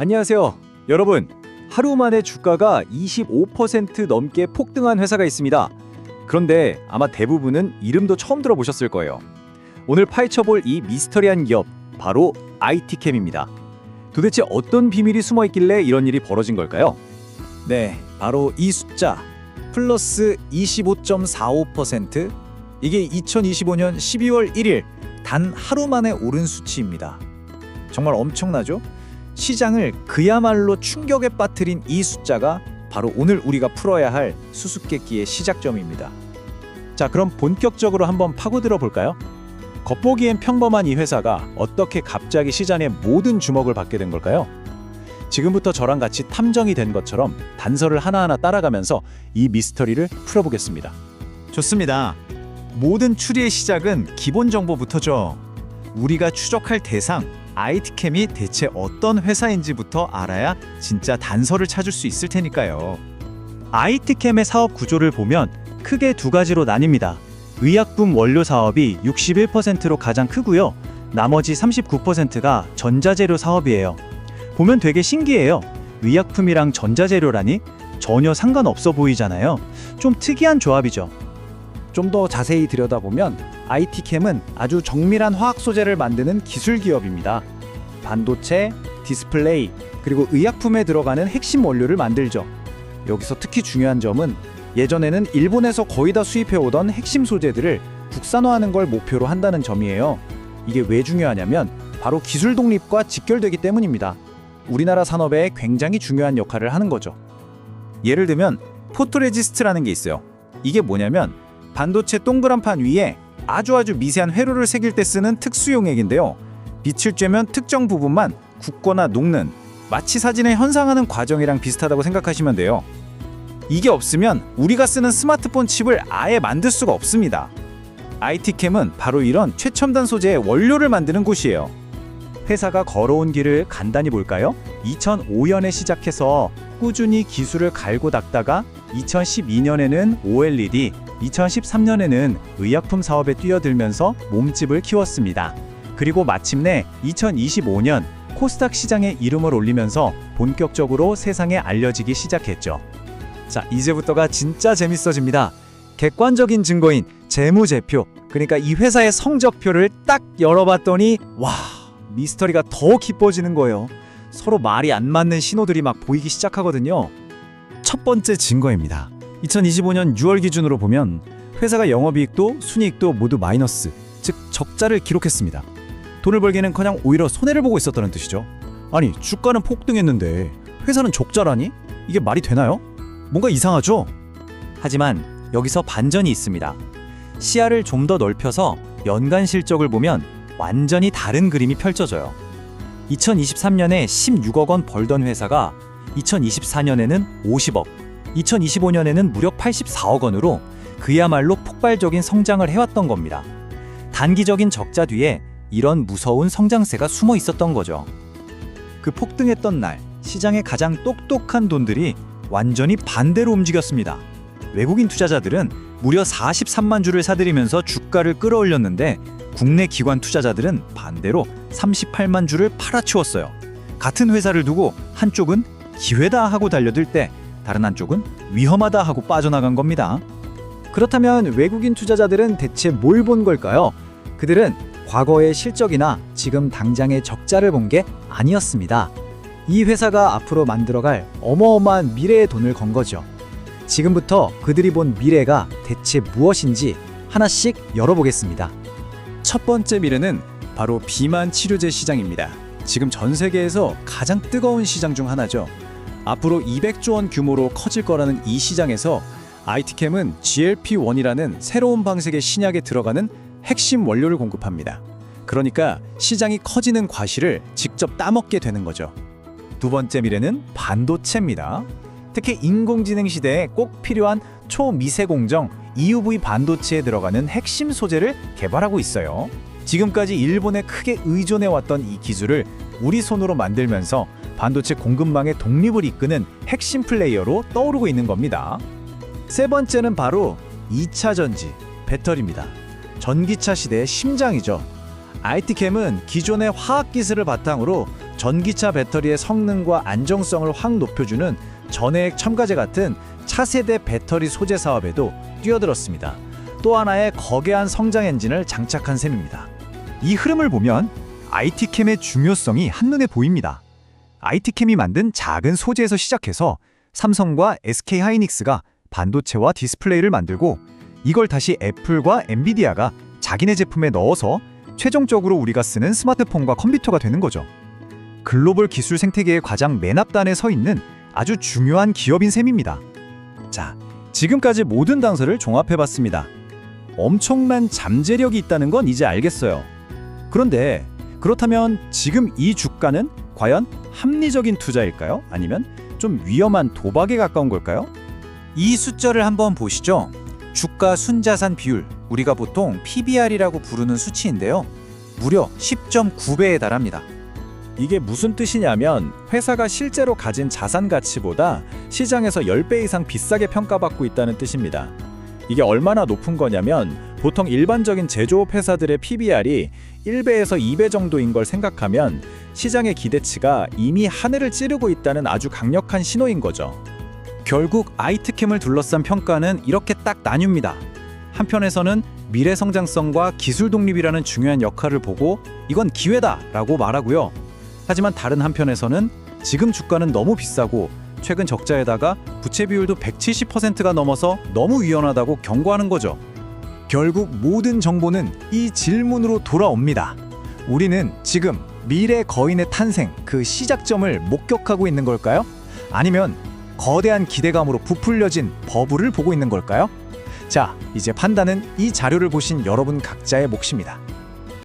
안녕하세요. 여러분, 하루 만에 주가가 25% 넘게 폭등한 회사가 있습니다. 그런데 아마 대부분은 이름도 처음 들어보셨을 거예요. 오늘 파헤쳐볼 이 미스터리한 기업, 바로 IT캠입니다. 도대체 어떤 비밀이 숨어 있길래 이런 일이 벌어진 걸까요? 네, 바로 이 숫자 플러스 25.45%. 이게 2025년 12월 1일 단 하루 만에 오른 수치입니다. 정말 엄청나죠? 시장을 그야말로 충격에 빠뜨린 이 숫자가 바로 오늘 우리가 풀어야 할 수수께끼의 시작점입니다. 자, 그럼 본격적으로 한번 파고들어 볼까요? 겉보기엔 평범한 이 회사가 어떻게 갑자기 시장의 모든 주목을 받게 된 걸까요? 지금부터 저랑 같이 탐정이 된 것처럼 단서를 하나하나 따라가면서 이 미스터리를 풀어보겠습니다. 좋습니다. 모든 추리의 시작은 기본 정보부터죠. 우리가 추적할 대상, IT캠이 대체 어떤 회사인지부터 알아야 진짜 단서를 찾을 수 있을 테니까요. IT캠의 사업 구조를 보면 크게 두 가지로 나뉩니다. 의약품 원료 사업이 61%로 가장 크고요. 나머지 39%가 전자재료 사업이에요. 보면 되게 신기해요. 의약품이랑 전자재료라니 전혀 상관없어 보이잖아요. 좀 특이한 조합이죠. 좀 더 자세히 들여다보면 IT캠은 아주 정밀한 화학 소재를 만드는 기술 기업입니다. 반도체, 디스플레이, 그리고 의약품에 들어가는 핵심 원료를 만들죠. 여기서 특히 중요한 점은 예전에는 일본에서 거의 다 수입해오던 핵심 소재들을 국산화하는 걸 목표로 한다는 점이에요. 이게 왜 중요하냐면 바로 기술 독립과 직결되기 때문입니다. 우리나라 산업에 굉장히 중요한 역할을 하는 거죠. 예를 들면 포토레지스트라는 게 있어요. 이게 뭐냐면 반도체 동그란 판 위에 아주 미세한 회로를 새길 때 쓰는 특수용액인데요. 빛을 쬐면 특정 부분만 굳거나 녹는, 마치 사진에 현상하는 과정이랑 비슷하다고 생각하시면 돼요. 이게 없으면 우리가 쓰는 스마트폰 칩을 아예 만들 수가 없습니다. IT캠은 바로 이런 최첨단 소재의 원료를 만드는 곳이에요. 회사가 걸어온 길을 간단히 볼까요? 2005년에 시작해서 꾸준히 기술을 갈고 닦다가 2012년에는 OLED, 2013년에는 의약품 사업에 뛰어들면서 몸집을 키웠습니다. 그리고 마침내 2025년 코스닥 시장에 이름을 올리면서 본격적으로 세상에 알려지기 시작했죠. 자, 이제부터가 진짜 재밌어집니다. 객관적인 증거인 재무제표, 그러니까 이 회사의 성적표를 딱 열어봤더니 와, 미스터리가 더 깊어지는 거예요. 서로 말이 안 맞는 신호들이 막 보이기 시작하거든요. 첫 번째 증거입니다. 2025년 6월 기준으로 보면 회사가 영업이익도 순이익도 모두 마이너스, 즉 적자를 기록했습니다. 돈을 벌기는커녕 오히려 손해를 보고 있었다는 뜻이죠. 아니, 주가는 폭등했는데 회사는 적자라니? 이게 말이 되나요? 뭔가 이상하죠? 하지만 여기서 반전이 있습니다. 시야를 좀 더 넓혀서 연간 실적을 보면 완전히 다른 그림이 펼쳐져요. 2023년에 16억 원 벌던 회사가 2024년에는 50억, 2025년에는 무려 84억 원으로 그야말로 폭발적인 성장을 해왔던 겁니다. 단기적인 적자 뒤에 이런 무서운 성장세가 숨어 있었던 거죠. 그 폭등했던 날, 시장의 가장 똑똑한 돈들이 완전히 반대로 움직였습니다. 외국인 투자자들은 무려 43만 주를 사들이면서 주가를 끌어올렸는데 국내 기관 투자자들은 반대로 38만 주를 팔아치웠어요. 같은 회사를 두고 한쪽은 기회다 하고 달려들 때 다른 한쪽은 위험하다 하고 빠져나간 겁니다. 그렇다면 외국인 투자자들은 대체 뭘 본 걸까요? 그들은 과거의 실적이나 지금 당장의 적자를 본 게 아니었습니다. 이 회사가 앞으로 만들어갈 어마어마한 미래의 돈을 건 거죠. 지금부터 그들이 본 미래가 대체 무엇인지 하나씩 열어보겠습니다. 첫 번째 미래는 바로 비만 치료제 시장입니다. 지금 전 세계에서 가장 뜨거운 시장 중 하나죠. 앞으로 200조 원 규모로 커질 거라는 이 시장에서 IT캠은 GLP-1이라는 새로운 방식의 신약에 들어가는 핵심 원료를 공급합니다. 그러니까 시장이 커지는 과실을 직접 따먹게 되는 거죠. 두 번째 미래는 반도체입니다. 특히 인공지능 시대에 꼭 필요한 초미세 공정 EUV 반도체에 들어가는 핵심 소재를 개발하고 있어요. 지금까지 일본에 크게 의존해왔던 이 기술을 우리 손으로 만들면서 반도체 공급망의 독립을 이끄는 핵심 플레이어로 떠오르고 있는 겁니다. 세 번째는 바로 2차 전지, 배터리입니다. 전기차 시대의 심장이죠. IT캠은 기존의 화학 기술을 바탕으로 전기차 배터리의 성능과 안정성을 확 높여주는 전해액 첨가제 같은 차세대 배터리 소재 사업에도 뛰어들었습니다. 또 하나의 거대한 성장 엔진을 장착한 셈입니다. 이 흐름을 보면 IT캠의 중요성이 한눈에 보입니다. IT캠이 만든 작은 소재에서 시작해서 삼성과 SK하이닉스가 반도체와 디스플레이를 만들고 이걸 다시 애플과 엔비디아가 자기네 제품에 넣어서 최종적으로 우리가 쓰는 스마트폰과 컴퓨터가 되는 거죠. 글로벌 기술 생태계의 가장 맨 앞단에 서 있는 아주 중요한 기업인 셈입니다. 자, 지금까지 모든 단서를 종합해봤습니다. 엄청난 잠재력이 있다는 건 이제 알겠어요. 그런데 그렇다면 지금 이 주가는 과연 합리적인 투자일까요? 아니면 좀 위험한 도박에 가까운 걸까요? 이 숫자를 한번 보시죠. 주가 순자산 비율, 우리가 보통 PBR이라고 부르는 수치인데요. 무려 10.9배에 달합니다. 이게 무슨 뜻이냐면 회사가 실제로 가진 자산 가치보다 시장에서 10배 이상 비싸게 평가받고 있다는 뜻입니다. 이게 얼마나 높은 거냐면 보통 일반적인 제조업 회사들의 PBR이 1배에서 2배 정도인 걸 생각하면 시장의 기대치가 이미 하늘을 찌르고 있다는 아주 강력한 신호인 거죠. 결국 IT캠을 둘러싼 평가는 이렇게 딱 나뉩니다. 한편에서는 미래 성장성과 기술 독립이라는 중요한 역할을 보고 이건 기회다라고 말하고요. 하지만 다른 한편에서는 지금 주가는 너무 비싸고 최근 적자에다가 부채 비율도 170%가 넘어서 너무 위험하다고 경고하는 거죠. 결국 모든 정보는 이 질문으로 돌아옵니다. 우리는 지금 미래 거인의 탄생, 그 시작점을 목격하고 있는 걸까요? 아니면 거대한 기대감으로 부풀려진 버블을 보고 있는 걸까요? 자, 이제 판단은 이 자료를 보신 여러분 각자의 몫입니다.